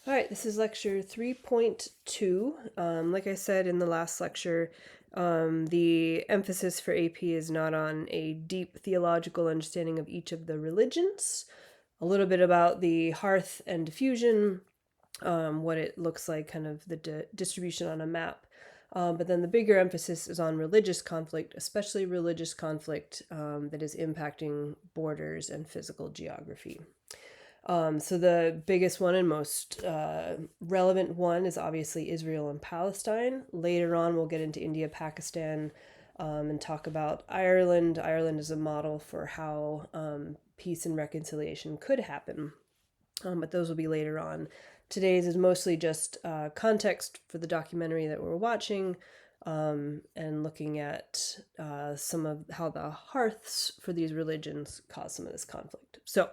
All right, this is lecture 3.2. Like I said in the last lecture, the emphasis for AP is not on a deep theological understanding of each of the religions, a little bit about the hearth and diffusion, what it looks like, kind of the distribution on a map. But then the bigger emphasis is on religious conflict, especially religious conflict that is impacting borders and physical geography. So the biggest one and most relevant one is obviously Israel and Palestine. Later on, we'll get into India, Pakistan, and talk about Ireland. Ireland is a model for how peace and reconciliation could happen, but those will be later on. Today's is mostly just context for the documentary that we're watching, and looking at some of how the hearths for these religions cause some of this conflict. So,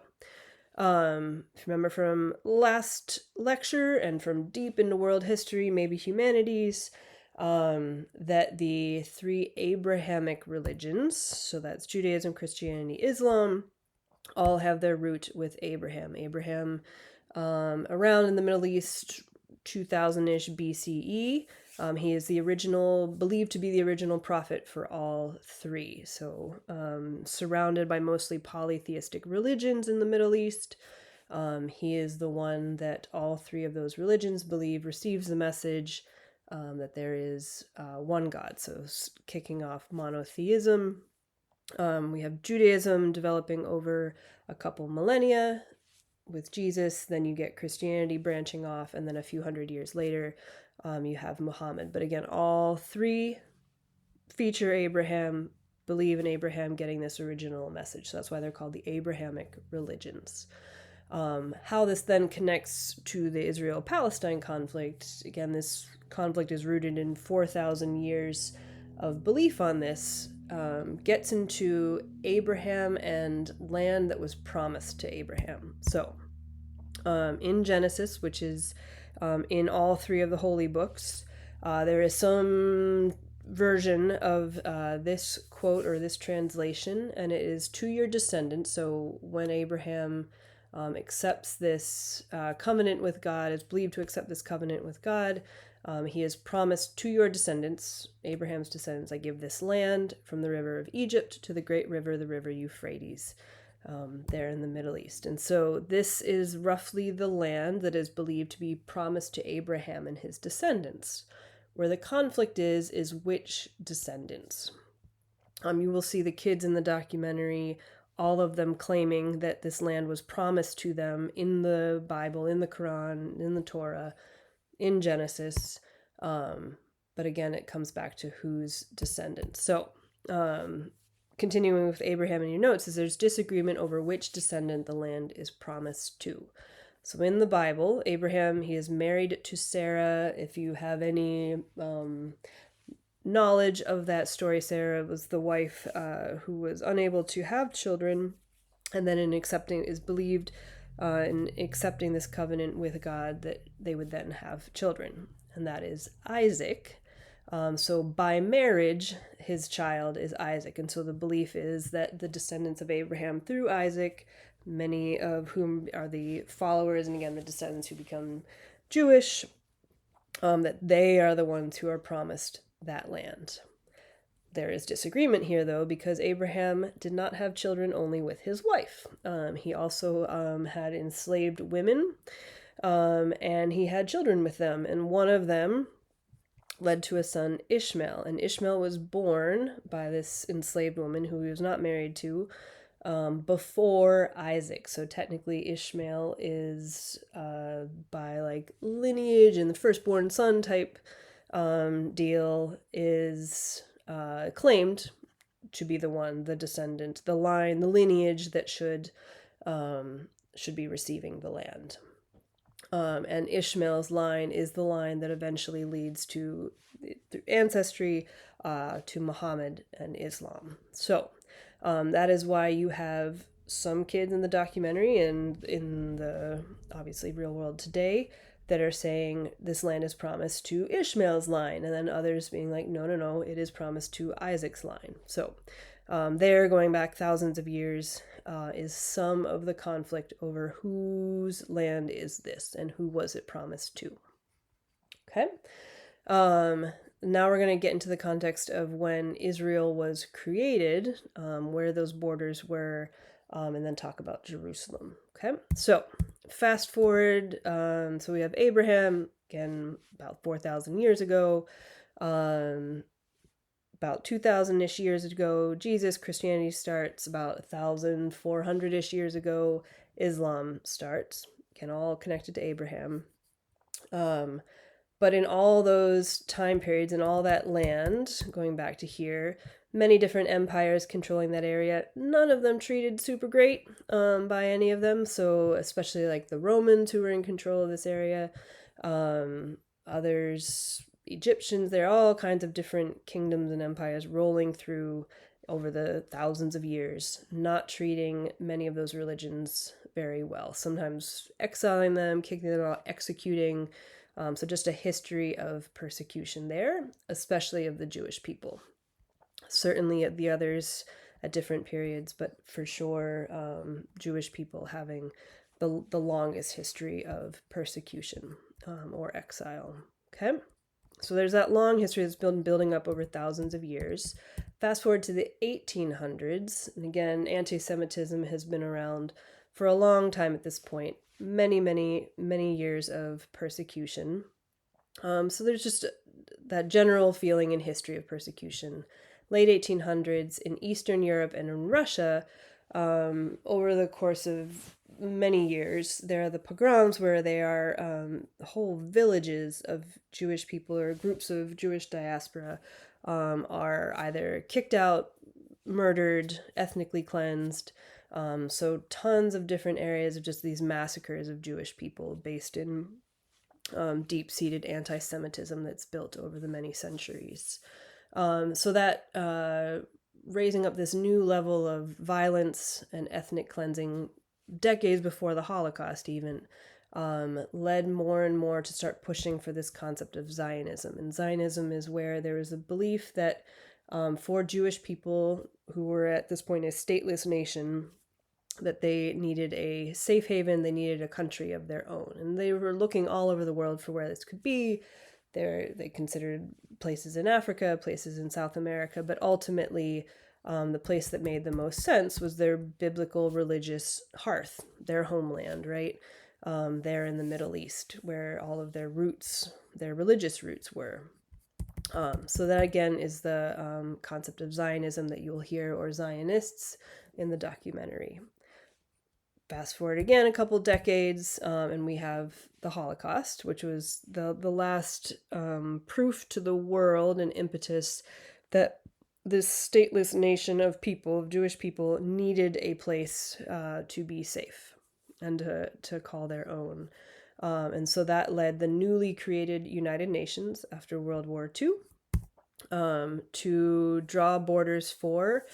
if you remember from last lecture and from deep into world history, maybe humanities, that the three Abrahamic religions, so that's Judaism, Christianity, Islam, all have their root with Abraham. Abraham, around in the Middle East, 2000-ish BCE. He is the original, believed to be the original prophet for all three. So, surrounded by mostly polytheistic religions in the Middle East, he is the one that all three of those religions believe receives the message that there is one God. So, kicking off monotheism. We have Judaism developing over a couple millennia with Jesus, then you get Christianity branching off, and then a few hundred years later, you have Muhammad. But again, all three feature Abraham, believe in Abraham getting this original message. So that's why they're called the Abrahamic religions. How this then connects to the Israel-Palestine conflict, again, this conflict is rooted in 4,000 years of belief on this, gets into Abraham and land that was promised to Abraham. So, in Genesis, which is in all three of the holy books, there is some version of this quote or this translation, and it is to your descendants. So, when Abraham accepts this covenant with God, is believed to accept this covenant with God, he is promised to your descendants, Abraham's descendants, I give this land from the river of Egypt to the great river, the river Euphrates, there in the Middle East. And so this is roughly the land that is believed to be promised to Abraham and his descendants. Where the conflict is which descendants. You will see the kids in the documentary, all of them claiming that this land was promised to them in the Bible, in the Quran, in the Torah, in Genesis. But again, it comes back to whose descendants. So, continuing with Abraham in your notes, is there's disagreement over which descendant the land is promised to. So in the Bible, Abraham, he is married to Sarah. If you have any knowledge of that story, Sarah was the wife who was unable to have children, and then is believed in accepting this covenant with God that they would then have children, and that is Isaac. So by marriage, his child is Isaac. And so the belief is that the descendants of Abraham through Isaac, many of whom are the followers, and again, the descendants who become Jewish, that they are the ones who are promised that land. There is disagreement here, though, because Abraham did not have children only with his wife. He also had enslaved women, and he had children with them. And one of them led to a son, Ishmael. And Ishmael was born by this enslaved woman who he was not married to before Isaac. So technically Ishmael is by like lineage and the firstborn son type deal is claimed to be the one, the descendant, the line, the lineage that should be receiving the land. And Ishmael's line is the line that eventually leads to, through ancestry, to Muhammad and Islam. So that is why you have some kids in the documentary and in the obviously real world today that are saying this land is promised to Ishmael's line, and then others being like, no, it is promised to Isaac's line. So they're going back thousands of years. is some of the conflict over whose land is this and who was it promised to. Okay. Now we're going to get into the context of when Israel was created, where those borders were, and then talk about Jerusalem. Okay, so fast forward. So we have Abraham, again, about 4,000 years ago. About 2,000-ish years ago, Jesus, Christianity starts. About 1,400-ish years ago, Islam starts. Again, all connected to Abraham. But in all those time periods and all that land, going back to here, many different empires controlling that area, none of them treated super great by any of them. So especially like the Romans who were in control of this area, others, Egyptians, there are all kinds of different kingdoms and empires rolling through over the thousands of years, not treating many of those religions very well, sometimes exiling them, kicking them out, executing. So just a history of persecution there, especially of the Jewish people. Certainly of the others at different periods, but for sure Jewish people having the longest history of persecution or exile. Okay, so there's that long history that's been building up over thousands of years. Fast forward to the 1800s, and again, anti-Semitism has been around for a long time at this point. Many years of persecution. So there's just that general feeling in history of persecution. Late 1800s in Eastern Europe and in Russia, over the course of many years, there are the pogroms where they are whole villages of Jewish people or groups of Jewish diaspora are either kicked out, murdered, ethnically cleansed. So tons of different areas of just these massacres of Jewish people based in deep-seated anti-Semitism that's built over the many centuries. So that raising up this new level of violence and ethnic cleansing decades before the Holocaust even led more and more to start pushing for this concept of Zionism. And Zionism is where there is a belief that for Jewish people who were at this point a stateless nation, that they needed a safe haven, they needed a country of their own. And they were looking all over the world for where this could be. They considered places in Africa, places in South America, but ultimately the place that made the most sense was their biblical religious hearth, their homeland, right? There in the Middle East, where all of their roots, their religious roots were. So that again is the concept of Zionism that you'll hear, or Zionists, in the documentary. Fast forward again a couple decades, and we have the Holocaust, which was the last proof to the world and impetus that this stateless nation of people, of Jewish people, needed a place to be safe and to call their own. And so that led the newly created United Nations after World War II to draw borders for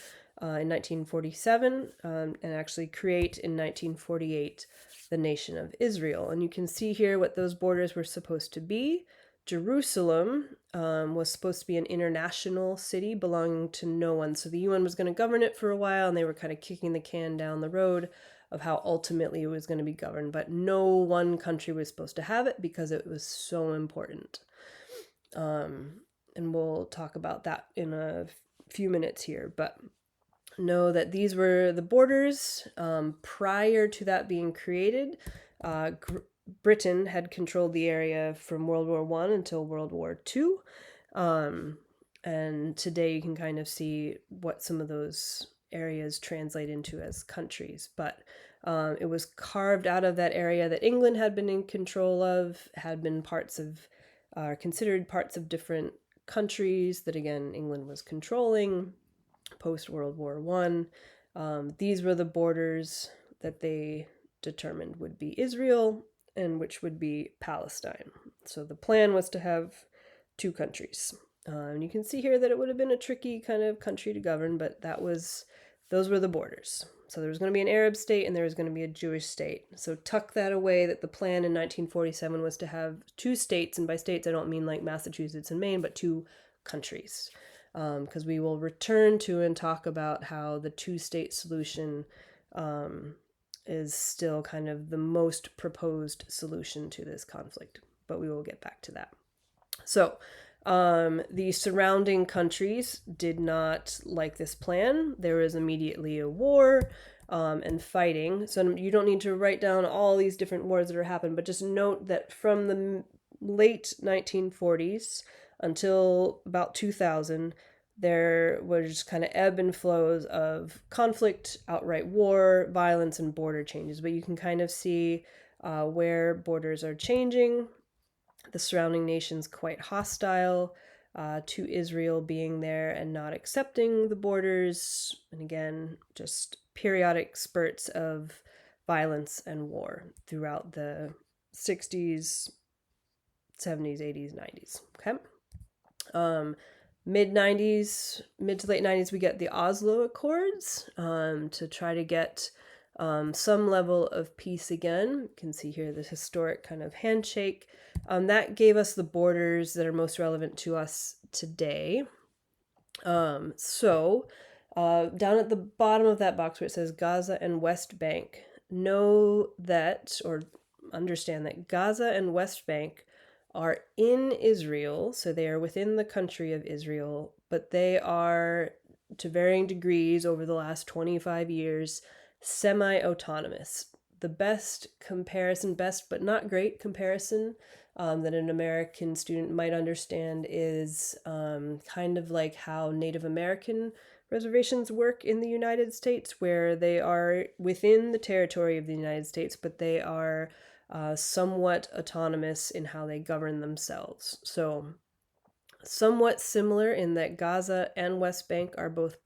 in 1947 and actually create in 1948 the nation of Israel. And you can see here what those borders were supposed to be. Jerusalem was supposed to be an international city belonging to no one. So the UN was going to govern it for a while, and they were kind of kicking the can down the road of how ultimately it was going to be governed. But no one country was supposed to have it because it was so important. And we'll talk about that in a few minutes here. But know that these were the borders prior to that being created. Britain had controlled the area from World War I until World War II. And today you can kind of see what some of those areas translate into as countries. But it was carved out of that area that England had been in control of, had been parts of, considered parts of different countries that, again, England was controlling post-World War I. These were the borders that they determined would be Israel and which would be Palestine. So the plan was to have two countries. And you can see here that it would have been a tricky kind of country to govern, but those were the borders. So there was going to be an Arab state and there was going to be a Jewish state. So tuck that away, that the plan in 1947 was to have two states, and by states I don't mean like Massachusetts and Maine, but two countries. Because we will return to and talk about how the two-state solution is still kind of the most proposed solution to this conflict, but we will get back to that. So, the surrounding countries did not like this plan. There was immediately a war and fighting. So, you don't need to write down all these different wars that are happened, but just note that from the late 1940s until about 2000, there was kind of ebb and flows of conflict, outright war, violence, and border changes. But you can kind of see where borders are changing. The surrounding nations quite hostile to Israel being there and not accepting the borders. And again, just periodic spurts of violence and war throughout the 60s, 70s, 80s, 90s. Okay. Mid to late 90s, we get the Oslo Accords to try to get some level of peace again. You can see here the historic kind of handshake. That gave us the borders that are most relevant to us today. So down at the bottom of that box where it says Gaza and West Bank, know that, or understand that Gaza and West Bank are in Israel, so they are within the country of Israel, but they are, to varying degrees over the last 25 years, semi-autonomous. The best but not great comparison that an American student might understand is kind of like how Native American reservations work in the United States, where they are within the territory of the United States, but they are somewhat autonomous in how they govern themselves. So somewhat similar in that Gaza and West Bank are both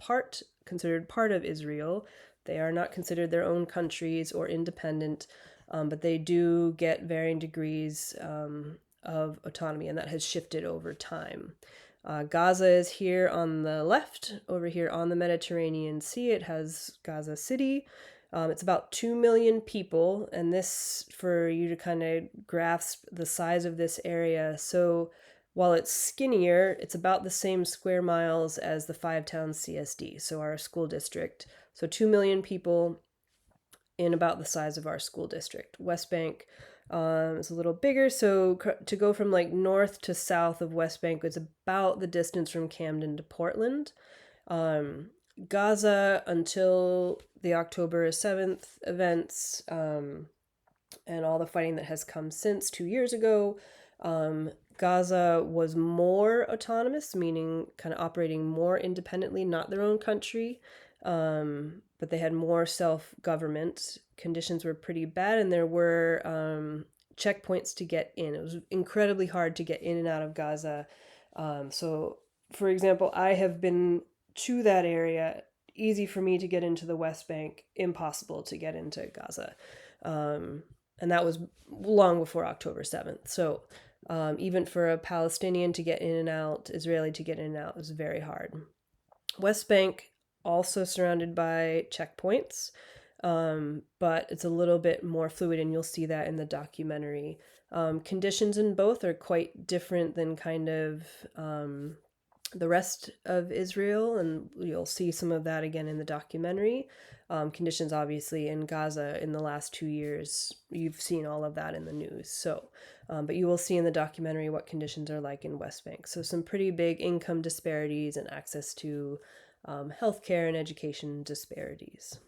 considered part of Israel. They are not considered their own countries or independent, but they do get varying degrees of autonomy, and that has shifted over time. Gaza is here on the left, over here on the Mediterranean Sea. It has Gaza City. It's about 2 million people, and this, for you to kind of grasp the size of this area. So while it's skinnier, it's about the same square miles as the 5-town CSD, so our school district. So 2 million people in about the size of our school district. West Bank is a little bigger, so to go from like north to south of West Bank is about the distance from Camden to Portland. Gaza, until the October 7th events and all the fighting that has come since 2 years ago, Gaza was more autonomous, meaning kind of operating more independently, not their own country, but they had more self-government. Conditions were pretty bad, and there were checkpoints to get in. It was incredibly hard to get in and out of Gaza. So, for example, I have been to that area. Easy for me to get into the West Bank, impossible to get into Gaza. And that was long before October 7th. So even for a Palestinian to get in and out, Israeli to get in and out, was very hard. West Bank, also surrounded by checkpoints, but it's a little bit more fluid, and you'll see that in the documentary. Conditions in both are quite different than kind of the rest of Israel, and you'll see some of that again in the documentary. Conditions, obviously, in Gaza in the last 2 years, you've seen all of that in the news. So, but you will see in the documentary what conditions are like in West Bank. So some pretty big income disparities and access to healthcare and education disparities.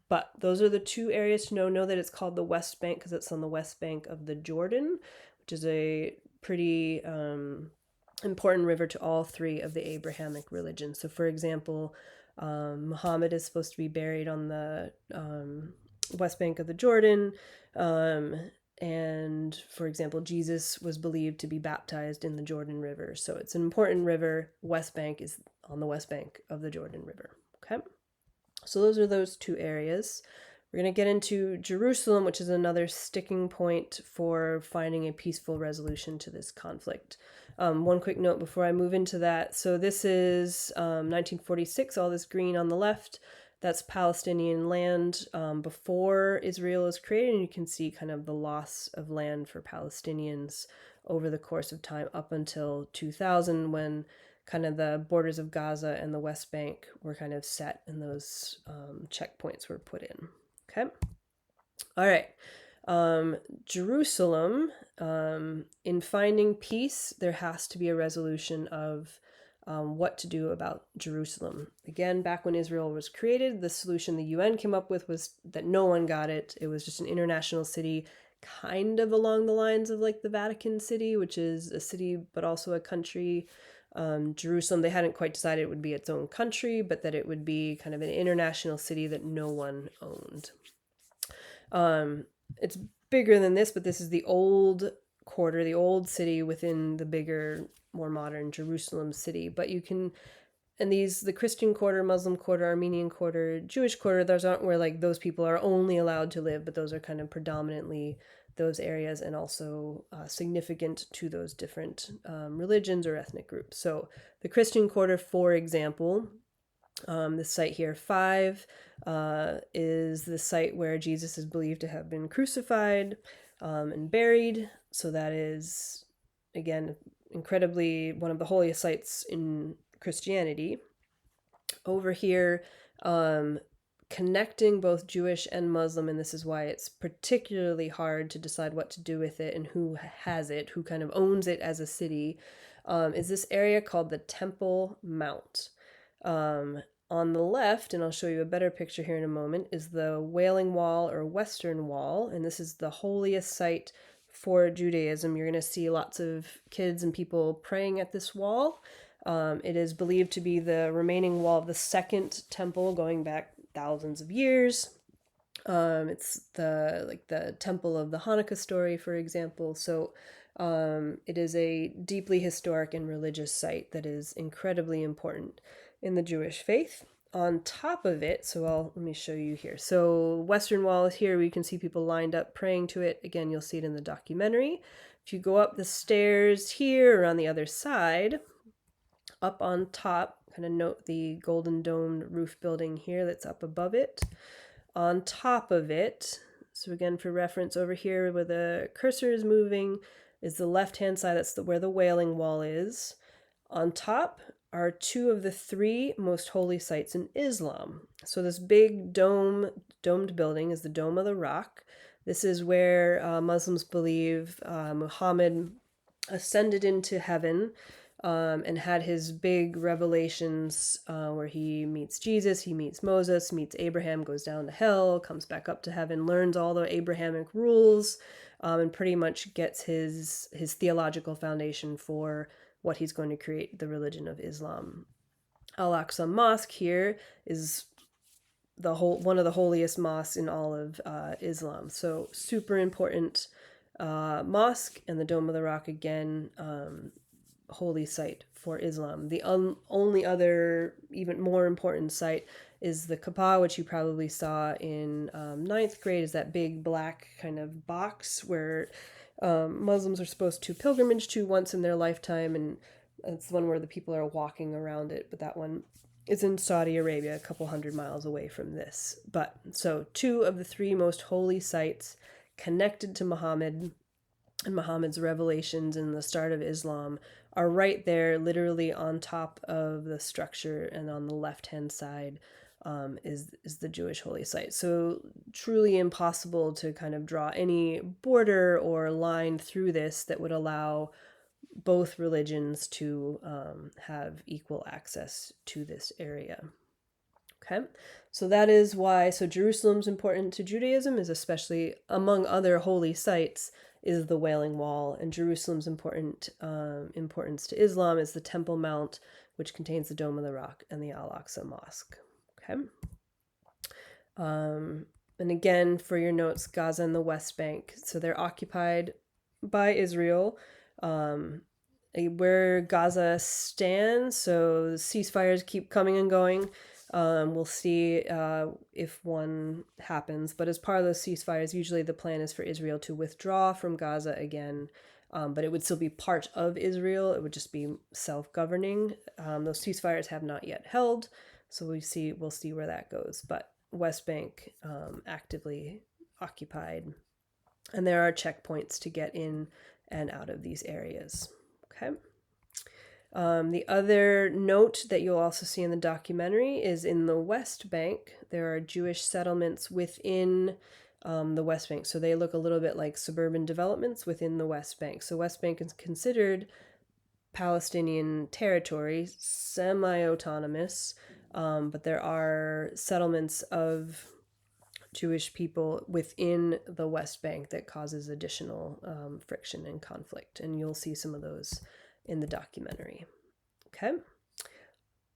But those are the two areas to know. Know that it's called the West Bank because it's on the west bank of the Jordan, which is a pretty important river to all three of the Abrahamic religions. So, for example, Muhammad is supposed to be buried on the west bank of the Jordan. And, for example, Jesus was believed to be baptized in the Jordan River. So it's an important river. West Bank is on the west bank of the Jordan River. Okay? So those are those two areas. We're going to get into Jerusalem, which is another sticking point for finding a peaceful resolution to this conflict. One quick note before I move into that. So this is 1946, all this green on the left. That's Palestinian land before Israel is created. And you can see kind of the loss of land for Palestinians over the course of time up until 2000, when kind of the borders of Gaza and the West Bank were kind of set, and those checkpoints were put in. Okay. All right. Jerusalem, in finding peace, there has to be a resolution of what to do about Jerusalem. Again, back when Israel was created, the solution the UN came up with was that no one got it. It was just an international city, kind of along the lines of like the Vatican City, which is a city but also a country. Jerusalem, they hadn't quite decided it would be its own country, but that it would be kind of an international city that no one owned. It's bigger than this, but this is the old quarter, the old city within the bigger, more modern Jerusalem city. But you can, and these, the Christian quarter, Muslim quarter, Armenian quarter, Jewish quarter, those aren't where like those people are only allowed to live, but those are kind of predominantly those areas, and also significant to those different religions or ethnic groups. So the Christian quarter, for example, this site here, 5, is the site where Jesus is believed to have been crucified and buried. So that is, again, incredibly one of the holiest sites in Christianity. Over here, connecting both Jewish and Muslim, and this is why it's particularly hard to decide what to do with it and who has it, who kind of owns it as a city, is this area called the Temple Mount. On the left, and I'll show you a better picture here in a moment, is the Wailing Wall or Western Wall, and this is the holiest site for Judaism. You're going to see lots of kids and people praying at this wall. It is believed to be the remaining wall of the second temple going back thousands of years. It's the temple of the Hanukkah story, for example. So it is a deeply historic and religious site that is incredibly important in the Jewish faith. On top of it, let me show you here. So Western Wall is here. We can see people lined up praying to it. Again, you'll see it in the documentary. If you go up the stairs here or on the other side, up on top, kind of note the golden domed roof building here that's up above it. On top of it, so again for reference, over here where the cursor is moving is the left-hand side. That's where the Wailing Wall is. On top are 2 of the 3 most holy sites in Islam. So this big domed building is the Dome of the Rock. This is where Muslims believe Muhammad ascended into heaven and had his big revelations where he meets Jesus, he meets Moses, meets Abraham, goes down to hell, comes back up to heaven, learns all the Abrahamic rules, and pretty much gets his theological foundation for what he's going to create, the religion of Islam. Al-Aqsa Mosque here is one of the holiest mosques in all of Islam. So super important mosque, and the Dome of the Rock, again, holy site for Islam. The only other even more important site is the Kaaba, which you probably saw in 9th grade, is that big black kind of box where Muslims are supposed to pilgrimage to once in their lifetime, and it's the one where the people are walking around it, but that one is in Saudi Arabia, a couple hundred miles away from this. But so 2 of the 3 most holy sites connected to Muhammad and Muhammad's revelations in the start of Islam are right there, literally on top of the structure, and on the left-hand side is the Jewish holy site. So truly impossible to kind of draw any border or line through this that would allow both religions to have equal access to this area. Okay, so that is why, so Jerusalem's important to Judaism, is especially among other holy sites is the Wailing Wall, and Jerusalem's importance to Islam is the Temple Mount, which contains the Dome of the Rock and the Al-Aqsa Mosque. Okay. And again, for your notes, Gaza and the West Bank. So they're occupied by Israel. Where Gaza stands, so the ceasefires keep coming and going. We'll see if one happens. But as part of those ceasefires, usually the plan is for Israel to withdraw from Gaza again. But it would still be part of Israel. It would just be self-governing. Those ceasefires have not yet held. So we'll see where that goes. But West Bank actively occupied. And there are checkpoints to get in and out of these areas. Okay. The other note that you'll also see in the documentary is in the West Bank, there are Jewish settlements within the West Bank. So they look a little bit like suburban developments within the West Bank. So West Bank is considered Palestinian territory, semi-autonomous, but there are settlements of Jewish people within the West Bank that causes additional friction and conflict. And you'll see some of those in the documentary. Okay.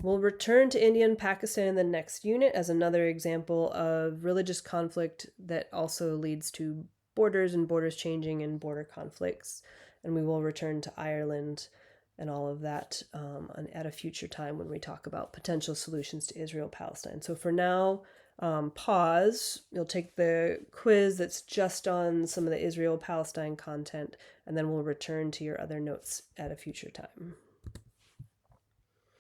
We'll return to India and Pakistan in the next unit as another example of religious conflict that also leads to borders and borders changing and border conflicts. And we will return to Ireland and all of that at a future time when we talk about potential solutions to Israel-Palestine. So for now, pause. You'll take the quiz that's just on some of the Israel-Palestine content, and then we'll return to your other notes at a future time.